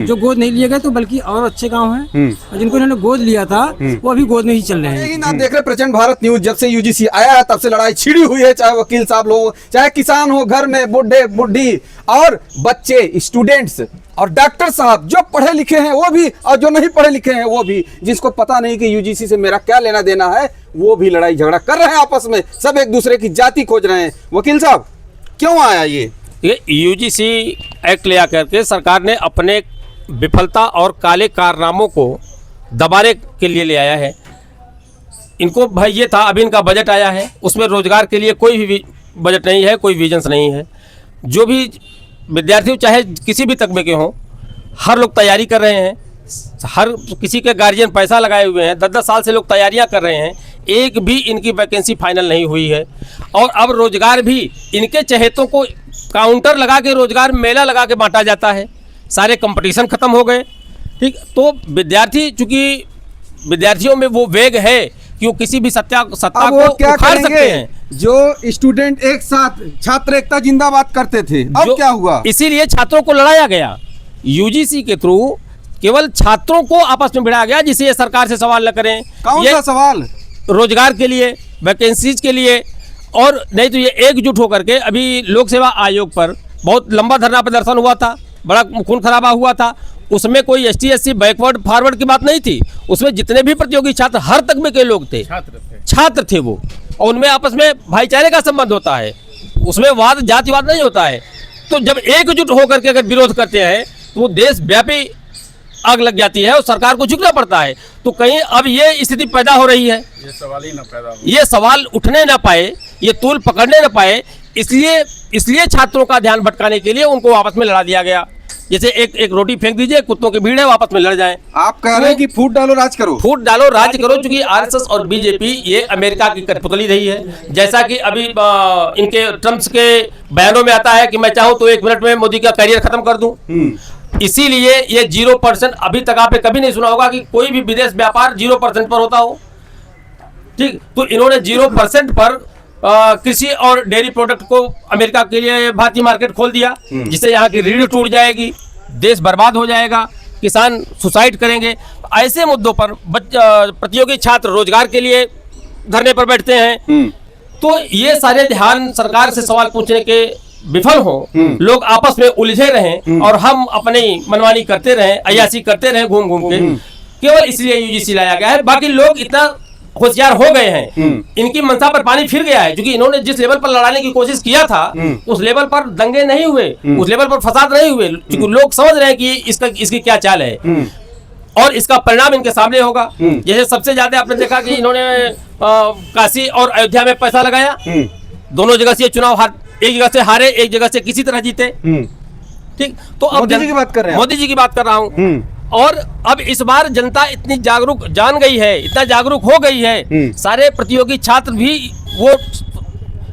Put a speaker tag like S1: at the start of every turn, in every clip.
S1: जो गोद नहीं लिए गए तो बल्कि और अच्छे गांव हैं और जिनको इन्होंने गोद लिया था वो अभी गोद में ही चल रहे हैं।
S2: लेकिन आप देख रहे प्रचंड भारत न्यूज, जब से यूजीसी आया है तब से लड़ाई छिड़ी हुई है, चाहे वकील साहब लोग, चाहे किसान हो, घर में बूढ़े बुढ़ी और बच्चे, स्टूडेंट्स और डॉक्टर साहब जो पढ़े लिखे हैं वो भी और जो नहीं पढ़े लिखे हैं वो भी, जिसको पता नहीं कि यूजीसी से मेरा क्या लेना देना है, वो भी लड़ाई झगड़ा कर रहे हैं आपस में, सब एक दूसरे की जाति खोज रहे हैं। वकील साहब क्यों आया ये
S3: यूजीसी एक्ट ले आकर के सरकार ने अपने विफलता और काले कारनामों को दबाने के लिए ले आया है। इनको भाई ये था, अभी इनका बजट आया है, उसमें रोजगार के लिए कोई भी बजट नहीं है, कोई विजन्स नहीं है। जो भी विद्यार्थी चाहे किसी भी तबके के हों, हर लोग तैयारी कर रहे हैं, हर किसी के गार्जियन पैसा लगाए हुए हैं, 10-10 साल से लोग तैयारियां कर रहे हैं, एक भी इनकी वैकेंसी फाइनल नहीं हुई है। और अब रोजगार भी इनके चहेतों को काउंटर लगा के रोजगार मेला लगा के बांटा जाता है, सारे कंपटीशन खत्म हो गए। ठीक, तो विद्यार्थी, चूंकि विद्यार्थियों में वो वेग है कि वो किसी भी सत्ता को
S2: क्या
S3: उखाड़ सकते हैं।
S2: जो स्टूडेंट एक साथ छात्र एकता जिंदाबाद करते थे, अब क्या हुआ?
S3: इसीलिए छात्रों को लड़ाया गया, यूजीसी के थ्रू केवल छात्रों को आपस में भिड़ाया गया, जिसे ये सरकार से सवाल न करें।
S2: कौन सा सवाल?
S3: रोजगार के लिए, वैकेंसीज के लिए, और नहीं तो ये एकजुट होकर के अभी लोक सेवा आयोग पर बहुत लंबा धरना प्रदर्शन हुआ था, बड़ा खून खराबा हुआ था। उसमें कोई ST/SC बैकवर्ड फॉरवर्ड की बात नहीं थी, उसमें जितने भी प्रतियोगी छात्र हर तबके के लोग थे, छात्र थे वो, और उनमें आपस में भाईचारे का संबंध होता है, उसमें वाद जातिवाद नहीं होता है। तो जब एकजुट होकर के अगर विरोध करते हैं तो वो देशव्यापी आग लग जाती है और सरकार को झुकना पड़ता है। तो कहीं अब ये स्थिति पैदा हो रही है, ये सवाल ही ना पैदा हो, ये सवाल उठने ना पाए, ये तूल पकड़ने ना पाए, इसलिए छात्रों का ध्यान भटकाने के लिए उनको आपस में लड़ा दिया गया। जैसे एक रोटी फेंक दीजिए, कुत्तों की भीड़ है, वापस में लड़ जाएं।
S2: आप कह रहे हैं कि फूट डालो राज करो,
S3: फूट डालो राज करो, क्योंकि आरएसएस और बीजेपी ये अमेरिका की कठपुतली रही है। जैसा कि अभी इनके ट्रम्प के बयानों में आता है कि मैं चाहूं तो 1 मिनट में मोदी का करियर खत्म कर दूं। इसीलिए ये 0%, अभी तक आपने कभी नहीं सुना होगा कि कोई भी विदेश व्यापार 0% पर होता हो। ठीक, तो इन्होंने 0% पर कृषि और डेयरी प्रोडक्ट को अमेरिका के लिए भारतीय मार्केट खोल दिया, जिससे यहाँ की रीढ़ टूट जाएगी, देश बर्बाद हो जाएगा, किसान सुसाइड करेंगे। ऐसे मुद्दों पर प्रतियोगी छात्र रोजगार के लिए धरने पर बैठते हैं। तो ये सारे ध्यान सरकार से सवाल पूछने के विफल हो, लोग आपस में उलझे रहें और हम अपनी मनमानी करते रहें, अय्यासी करते रहें घूम घूम के, केवल इसलिए यूजीसी लाया गया है। बाकी लोग इतना होशियार हो गए हैं, इनकी मंशा पर पानी फिर गया है, क्योंकि इन्होंने जिस लेवल पर लड़ाने की कोशिश किया था उस लेवल पर दंगे नहीं हुए, उस लेवल पर फसाद नहीं हुए, क्योंकि लोग समझ रहे हैं कि इसकी क्या चाल है और इसका परिणाम इनके सामने होगा। जैसे सबसे ज्यादा आपने देखा कि इन्होंने काशी और अयोध्या में पैसा लगाया, दोनों जगह से चुनाव एक जगह से हारे, एक जगह से किसी तरह जीते। ठीक, तो अब
S2: मोदी जी की बात कर रहे हैं,
S3: मोदी जी की बात कर रहा हूँ। और अब इस बार जनता इतनी जागरूक जान गई है, इतना जागरूक हो गई है, सारे प्रतियोगी छात्र भी, वो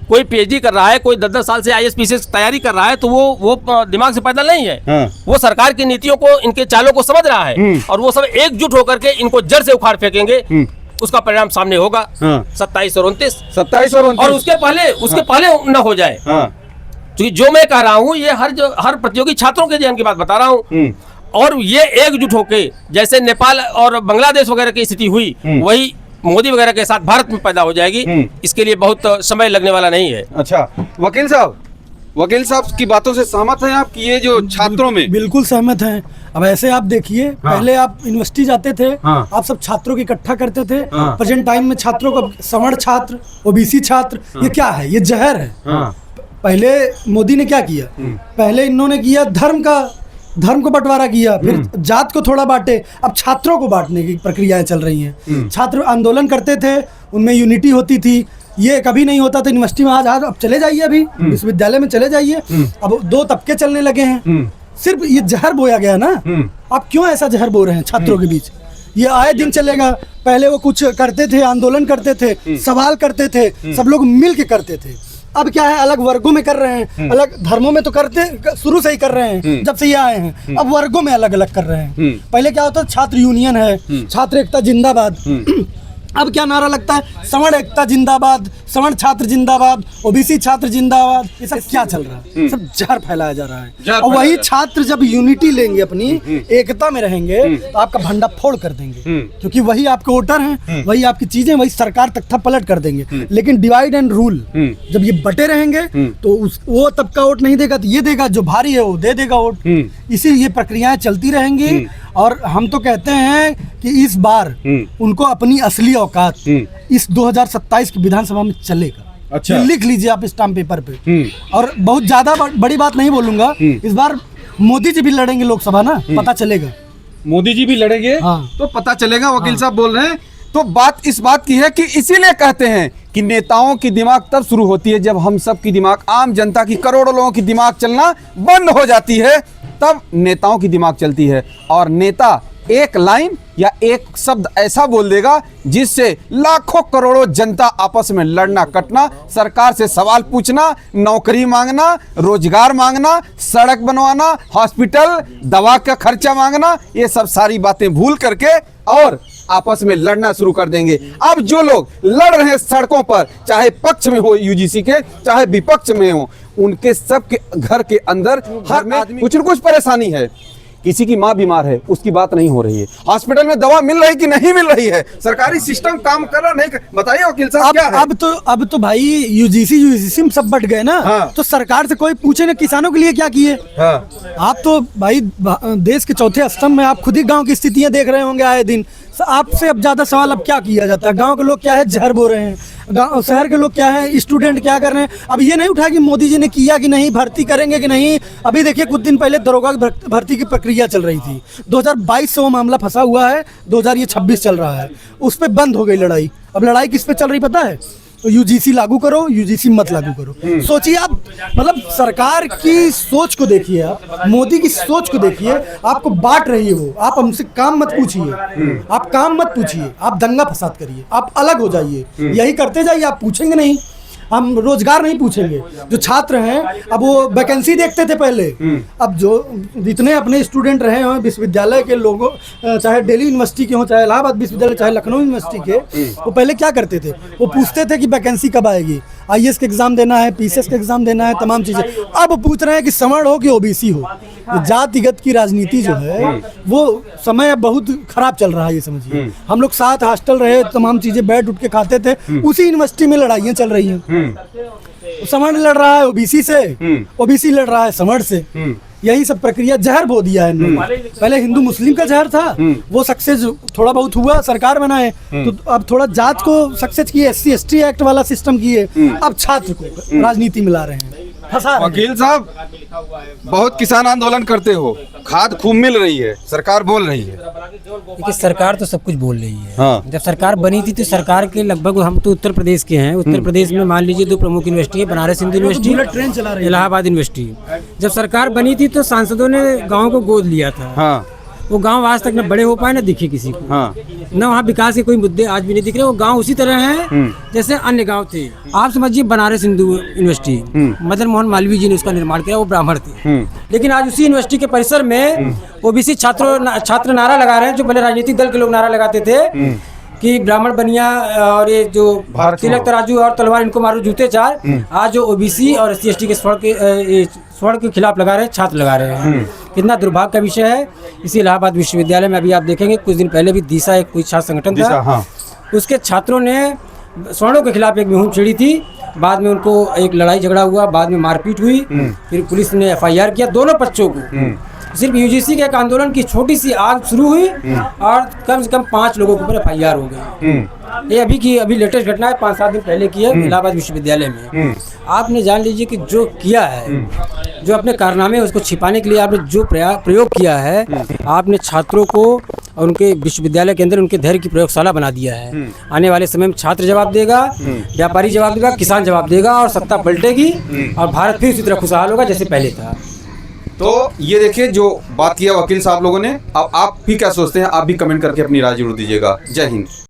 S3: कोई PhD कर रहा है, कोई 10-10 साल से IAS PCS तैयारी कर रहा है, तो वो दिमाग से पैदा नहीं है। वो सरकार की नीतियों को, इनके चालों को समझ रहा है और वो सब एकजुट होकर के इनको जड़ से उखाड़ फेंकेंगे। उसका परिणाम सामने होगा 27 और 29 और उसके पहले न हो जाए। क्योंकि जो मैं कह रहा हूँ ये हर प्रतियोगी छात्रों के ध्यान की बात बता रहा हूँ, और ये एकजुट होके, जैसे नेपाल और बांग्लादेश वगैरह की स्थिति हुई, वही मोदी वगैरह के साथ भारत में पैदा हो जाएगी। इसके लिए बहुत समय लगने वाला नहीं है।
S2: अच्छा, वकील साहब की बातों से सहमत हैं आप कि ये जो छात्रों में?
S1: बिल्कुल सहमत हैं। अब ऐसे आप देखिए, पहले आप यूनिवर्सिटी जाते थे, आप सब छात्रों को इकट्ठा करते थे। प्रेजेंट टाइम में छात्रों को सवर्ण छात्र, OBC छात्र, ये क्या है? ये जहर है। पहले मोदी ने क्या किया? पहले इन्होंने किया धर्म को बंटवारा किया, फिर जात को थोड़ा बांटे, अब छात्रों को बांटने की प्रक्रियाएं चल रही हैं। छात्र आंदोलन करते थे, उनमें यूनिटी होती थी, ये कभी नहीं होता था यूनिवर्सिटी में। आज अब चले जाइए, अभी विश्वविद्यालय में चले जाइए, अब 2 तबके चलने लगे हैं। सिर्फ ये जहर बोया गया ना। आप क्यों ऐसा जहर बो रहे हैं छात्रों के बीच? ये आए दिन चलेगा। पहले वो कुछ करते थे, आंदोलन करते थे, सवाल करते थे, सब लोग मिल के करते थे। अब क्या है, अलग वर्गों में कर रहे हैं, अलग धर्मों में तो करते शुरू से ही कर रहे हैं, जब से ये आए हैं। अब वर्गों में अलग अलग कर रहे हैं। पहले क्या होता था, छात्र यूनियन है, छात्र एकता जिंदाबाद, अब क्या नारा लगता है, सवर्ण एकता जिंदाबाद, सवर्ण छात्र जिंदाबाद, ओबीसी छात्र जिंदाबाद, ये सब क्या चल रहा है? सब जहर फैलाया जा रहा है। और वही छात्र जब यूनिटी लेंगे, अपनी एकता में रहेंगे, तो आपका भंडा फोड़ कर देंगे, क्योंकि वही आपके वोटर हैं, वही आपकी चीजें, वही सरकार तख्ता पलट कर देंगे। लेकिन डिवाइड एंड रूल, जब ये बटे रहेंगे तो वो तबका वोट नहीं देगा, तो ये देगा, जो भारी है वो दे देगा वोट। इसीलिए ये प्रक्रियाएं चलती रहेंगी। और हम तो कहते हैं कि इस बार उनको अपनी असली औकात इस 2027 की विधानसभा में चलेगा।
S2: अच्छा,
S1: ये लिख लीजिए आप स्टाम्प पेपर पे। और बहुत ज्यादा बड़ी बात नहीं बोलूंगा, इस बार मोदी जी भी लड़ेंगे लोकसभा ना, पता चलेगा।
S2: मोदी जी भी लड़ेंगे,
S1: हाँ।
S2: तो पता चलेगा। वकील साहब बोल रहे हैं। तो बात इस बात की है कि इसीलिए कहते हैं कि नेताओं की दिमाग तब शुरू होती है जब हम सब की दिमाग, आम जनता की, करोड़ों लोगों की दिमाग चलना बंद हो जाती है, तब नेताओं की दिमाग चलती है। और नेता एक लाइन या एक शब्द ऐसा बोल देगा जिससे लाखों करोड़ों जनता आपस में लड़ना कटना, सरकार से सवाल पूछना, नौकरी मांगना, रोजगार मांगना, सड़क बनवाना, हॉस्पिटल, दवा का खर्चा मांगना, ये सब सारी बातें भूल करके और आपस में लड़ना शुरू कर देंगे। अब जो लोग लड़ रहे हैं सड़कों पर, चाहे पक्ष में हो यूजीसी के, चाहे विपक्ष में हो, उनके सबके घर के अंदर हर आदमी कुछ न कुछ परेशानी है। किसी की माँ बीमार है, उसकी बात नहीं हो रही है, हॉस्पिटल में दवा मिल रही कि नहीं मिल रही है, सरकारी सिस्टम काम कर रहा नहीं। बताइए वकील साहब, क्या है?
S1: अब तो भाई यूजीसी में सब बट गए ना।
S2: हाँ।
S1: तो सरकार से कोई पूछे ना किसानों के लिए क्या किए।
S2: हाँ।
S1: आप तो भाई देश के चौथे स्तंभ में, आप खुद ही गांव की स्थितियां देख रहे होंगे आए दिन। आपसे अब ज्यादा सवाल अब क्या किया जाता है? गांव के लोग क्या है, जहर बो रहे हैं। गांव शहर के लोग क्या है, स्टूडेंट क्या कर रहे हैं। अब ये नहीं उठा कि मोदी जी ने किया कि नहीं, भर्ती करेंगे कि नहीं। अभी देखिए कुछ दिन पहले दरोगा की भर्ती की प्रक्रिया चल रही थी, 2022 से वो मामला फंसा हुआ है, 2026 चल रहा है, उस पर बंद हो गई लड़ाई। अब लड़ाई किस पे चल रही पता है? तो यूजीसी लागू करो, यूजीसी मत लागू करो। सोचिए आप, मतलब सरकार की सोच को देखिए, आप मोदी की सोच को देखिए। आपको बांट रही है वो। आप हमसे काम मत पूछिए, आप काम मत पूछिए, आप दंगा फसाद करिए, आप अलग हो जाइए, यही करते जाइए। आप पूछेंगे नहीं, हम रोजगार नहीं पूछेंगे। जो छात्र हैं, अब वो वैकेंसी देखते थे पहले, अब जो जितने अपने स्टूडेंट रहे हैं विश्वविद्यालय के लोगों, चाहे दिल्ली यूनिवर्सिटी के हों, चाहे इलाहाबाद विश्वविद्यालय, चाहे लखनऊ यूनिवर्सिटी के, वो पहले क्या करते थे? वो पूछते थे कि वैकेंसी कब आएगी, आईएएस के एग्जाम देना है, पीसीएस के एग्जाम देना है, तमाम चीजें। अब पूछ रहे हैं कि सवर्ण हो कि ओबीसी हो। जातिगत की राजनीति जो है वो समय बहुत खराब चल रहा है, ये समझिए। हम लोग साथ हॉस्टल रहे, तमाम चीजें बैठ उठ के खाते थे, उसी यूनिवर्सिटी में लड़ाइयाँ चल रही हैं। सवर्ण लड़ रहा है ओबीसी से, ओबीसी लड़ रहा है सवर्ण से। यही सब प्रक्रिया जहर बो दिया है इन्होंने। पहले हिंदू मुस्लिम का जहर था, वो सक्सेस थोड़ा बहुत हुआ, सरकार बनाए, तो अब थोड़ा जात को सक्सेस किए, SC ST एक्ट वाला सिस्टम किए, अब छात्र को राजनीति में ला रहे हैं, फंसा रहे हैं।
S2: वकील साहब, बहुत किसान आंदोलन करते हो, खाद खूब मिल रही है, सरकार बोल रही है।
S4: देखिए सरकार तो सब कुछ बोल रही है।
S2: हाँ।
S4: जब सरकार बनी थी तो सरकार के लगभग, हम तो उत्तर प्रदेश के हैं, उत्तर प्रदेश में मान लीजिए 2 प्रमुख यूनिवर्सिटी है, Banaras Hindu university,
S1: bullet train चला रही है,
S4: इलाहाबाद यूनिवर्सिटी। जब सरकार बनी थी तो सांसदों ने गाँव को गोद लिया था।
S2: हाँ।
S4: वो गांव आज तक न बड़े हो पाए, न दिखे किसी को।
S2: हाँ।
S4: न वहाँ विकास के कोई मुद्दे आज भी नहीं दिख रहे। वो गांव उसी तरह है जैसे अन्य गांव थे। आप समझिए बनारस हिंदू यूनिवर्सिटी, मदन मोहन मालवीय जी ने उसका निर्माण किया, वो ब्राह्मण थे। लेकिन आज उसी यूनिवर्सिटी के परिसर में ओबीसी छात्र नारा लगा रहे हैं, जो पहले राजनीतिक दल के लोग नारा लगाते थे कि ब्राह्मण बनिया और ये जो तिलक तराजू और तलवार इनको मारो जूते चार। आज जो ओबीसी और SC ST के स्वर्ण के खिलाफ लगा रहे हैं, छात्र लगा रहे हैं। कितना दुर्भाग्य का विषय है। इसी इलाहाबाद विश्वविद्यालय में अभी आप देखेंगे, कुछ दिन पहले भी दिशा एक कोई छात्र संगठन था। हाँ। उसके छात्रों ने स्वर्णों के खिलाफ एक मुहिम छेड़ी थी। बाद में उनको एक लड़ाई झगड़ा हुआ, बाद में मारपीट हुई, फिर पुलिस ने FIR किया दोनों पक्षों को। सिर्फ यूजीसी के एक आंदोलन की छोटी सी आग शुरू हुई और कम से कम 5 लोगों के ऊपर FIR हो गई। ये अभी लेटेस्ट घटना है, 5-7 दिन पहले की है इलाहाबाद विश्वविद्यालय में। आपने जान लीजिए कि जो किया है, जो अपने कारनामे उसको छिपाने के लिए आपने जो प्रयोग किया है, आपने छात्रों को और उनके विश्वविद्यालय के अंदर उनके धैर्य की प्रयोगशाला बना दिया है। आने वाले समय में छात्र जवाब देगा, व्यापारी जवाब देगा, किसान जवाब देगा और सत्ता पलटेगी और भारत फिर उसी तरह खुशहाल होगा जैसे पहले था।
S2: तो ये देखिए जो बात किया वकील साहब लोगों ने। अब आप भी क्या सोचते हैं, आप भी कमेंट करके अपनी राय जरूर दीजिएगा। जय हिंद।